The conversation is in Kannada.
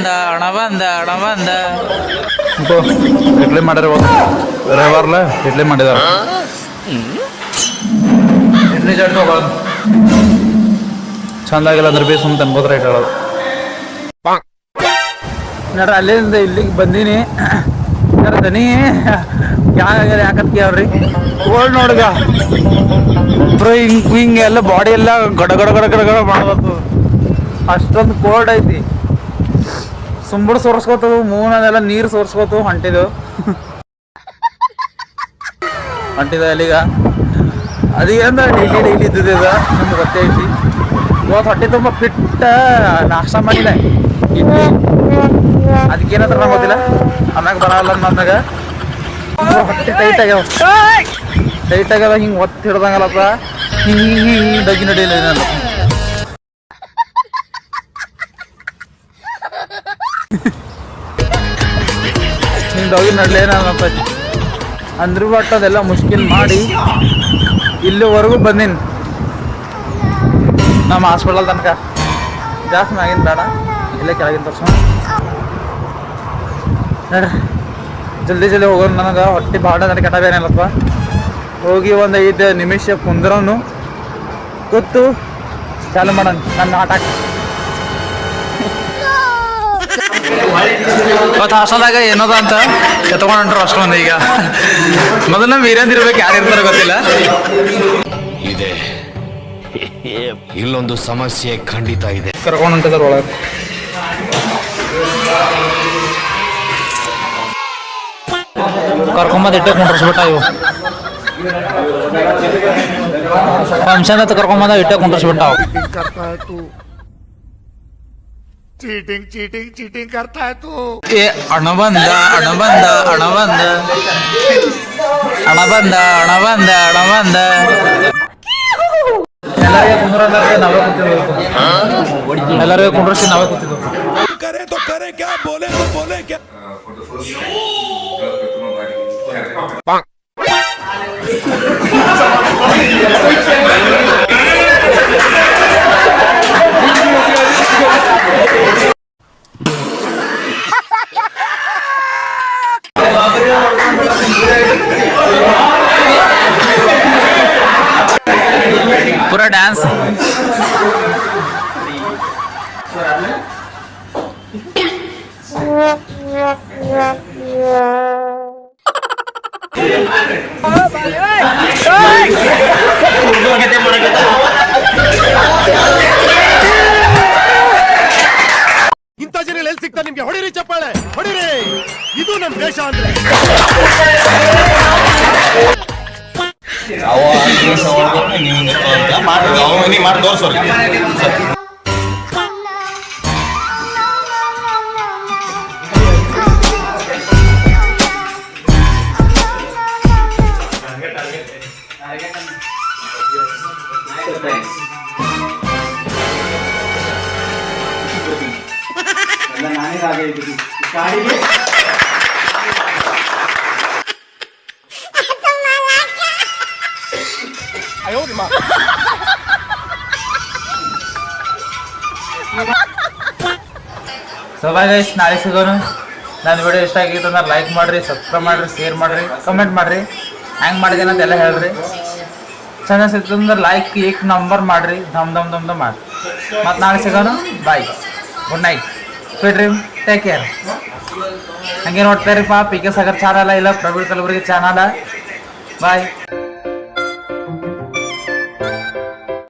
ಹಣ ಬಂದ ಇಡ್ಲಿ ಮಾಡ್ಯಾರ ರವಿವಾರಲ್ಲ ಇಡ್ಲಿ ಮಾಡಿದಾರ ಇಡ್ಲಿ ಚಟ್ನಿ ಹೋಗೋದು ಚಂದಾಗಿಲ್ಲ ಅಂದ್ರೆ ಬಿ ಸುಮ್ಮನೆ ಅನ್ಬೋದು ರೈಟ್ ಹೇಳೋದು ನೋಡ್ರಿ ಅಲ್ಲಿಂದ ಇಲ್ಲಿಗೆ ಬಂದೀನಿ ದನಿ ಯಾಕಂತ ಕೇಳ್ರಿ ಕೋಲ್ಡ್ ನೋಡ್ಗ ಹಿಂಗ ಎಲ್ಲ ಬಾಡಿ ಎಲ್ಲ ಗಡ ಗಡ ಗಡ ಗಡ ಗಡ ಮಾಡ್ಬಾರ್ದು ಅಷ್ಟೊಂದು ಕೋಲ್ಡ್ ಐತಿ ಸುಂಬುಡು ಸೋರ್ಸ್ಕೋತವು ಮೂನದೆಲ್ಲ ನೀರು ಸೋರ್ಸ್ಕೋತವು ಹೊಂಟಿದು ಅಲ್ಲಿಗ ಅದೇಂದ ಡೈಲಿ ಇದ್ದಿದೆ ನಮ್ಗೆ ಗೊತ್ತೇ ಐತಿ ಇವತ್ತು ಹೊಟ್ಟೆ ತುಂಬ ಫಿಟ್ಟ ನಾಷ್ಟ ಮಾಡಿಲ್ಲ ಇಡ್ಲಿ ಅದಕ್ಕೇನಂದ್ರೆ ನಂಗೆ ಗೊತ್ತಿಲ್ಲ ಆಮ್ಯಾಗ ಬರಲ್ಲ ನಮ್ದಾಗ ಹೊಟ್ಟೆ ಟೈಟ್ ಆಗ್ಯಾವ ಹಿಂಗೆ ಒತ್ತು ಹಿಡ್ದಂಗಲ್ಲಪ್ಪ ಹಿಂಗೆ ಡಗ್ಗಿ ನಡಿಯಲ್ಲ ನಾನು ಹಿಂಗೆ ಡಗ್ಗಿ ನಡ್ಲೇನಪ್ಪ ಅಂದ್ರೂ ಬಟ್ ಅದೆಲ್ಲ ಮುಷ್ಕಿಲ್ ಮಾಡಿ ಇಲ್ಲಿವರೆಗೂ ಬಂದೀನಿ ನಮ್ಮ ಹಾಸ್ಪಿಟಲ್ ತನಕ ಜಾಸ್ತಿ ಮ್ಯಾಗಿನ ಬೇಡ ಇಲ್ಲೇ ಕೆಳಗಿನ ತೋರ್ಸೋಣ ನೋಡ್ರಿ ಜಲ್ದಿ ಹೋಗೋಣ ನನಗೆ ಹೊಟ್ಟೆ ಭಾಳ ನನಗೆ ಕೆಟ್ಟಬೇನಲ್ಲಪ್ಪ ಹೋಗಿ ಒಂದು 5 ನಿಮಿಷ ಕುಂದ್ರನು ಕೂತು ಚಾಲು ಮಾಡೋಣ ನನ್ನ ಆಟ ಇವತ್ತು ಹಾಸ್ಟೆಲ್ದಾಗ ಏನದ ಅಂತ ಎತ್ಕೊಂಡ್ರು ಅಷ್ಟು ಮಂದಿ ಈಗ ಮೊದಲ ವೀರೇಂದ್ರ ಇರ್ಬೇಕು ಯಾರು ಇರ್ತಾರೋ ಗೊತ್ತಿಲ್ಲ ಇದೆ ಇಲ್ಲೊಂದು ಸಮಸ್ಯೆ ಖಂಡಿತ ಇದೆ ಕರ್ಕೊಂಡು ಹೊಂಟಿದಾರ ಒಳಗೆ ಕರ್ಕೊಂಬಂದು ಇಟ್ಟೆ ಕುಂಡ್ರಿಸ್ಬಿಟ್ಟ ಇವು ಫಂಕ್ಷನ್ ಅಂತ ಕರ್ಕೊಂಬಂದ ಇಟ್ಟೆ ಕುಂಡ್ರಿಸ್ಬಿಟ್ಟಾವು चीटिंग करता है तू ए हण बंद ಎಲ್ಲರಿಗೆ ಕುಂಡ್ರಿಸಿ ನಾವೇ ಕೂತಿದ್ವು करे तो करे क्या बोले तो बोले क्या पूरा डांस ಇಂಥ ಜನ ಎಲ್ಲಿ ಸಿಗ್ತಾ ನಿಮ್ಗೆ ಹೊಡಿರಿ ಚಪ್ಪಾಳೆ ಹೊಡಿರಿ ಇದು ನಮ್ ದೇಶ ಅಂದ್ರೆ ಮಾಡಿ ತೋರ್ಸೋರಿ ಸೊ ಬಾಯ್ ಗೈಸ್ ನಾಳೆ ಸಿಗೋಣ ನನ್ನ ವಿಡಿಯೋ ಇಷ್ಟ ಆಗಿತ್ತು ಅಂದ್ರೆ ಲೈಕ್ ಮಾಡಿರಿ ಸಬ್ಸ್ಕ್ರೈಬ್ ಮಾಡಿರಿ ಶೇರ್ ಮಾಡಿರಿ ಕಮೆಂಟ್ ಮಾಡಿರಿ ಹ್ಯಾಂಗೆ ಮಾಡಿದೇನೆ ಅಂತೆಲ್ಲ ಹೇಳ್ರಿ ಚೆನ್ನಾಗಿ ಸಿಗ್ತದೆ ಅಂದ್ರೆ ಲೈಕ್ ನಂಬರ್ ಮಾಡಿರಿ ದಮ್ ಮಾಡಿರಿ ಮತ್ತು ನಾಳೆ ಸಿಗೋಣ bye good night sweet dream take care ಹಂಗೆ ನೋಡ್ತಾ ಇರಿಪ್ಪ ಪಿ ಕೆ ಸಾಗರ್ ಚಾನಲ ಇಲ್ಲ ಪ್ರವೀಣ್ ಕಲಬುರ್ಗಿ ಚಾನಲ ಬಾಯ್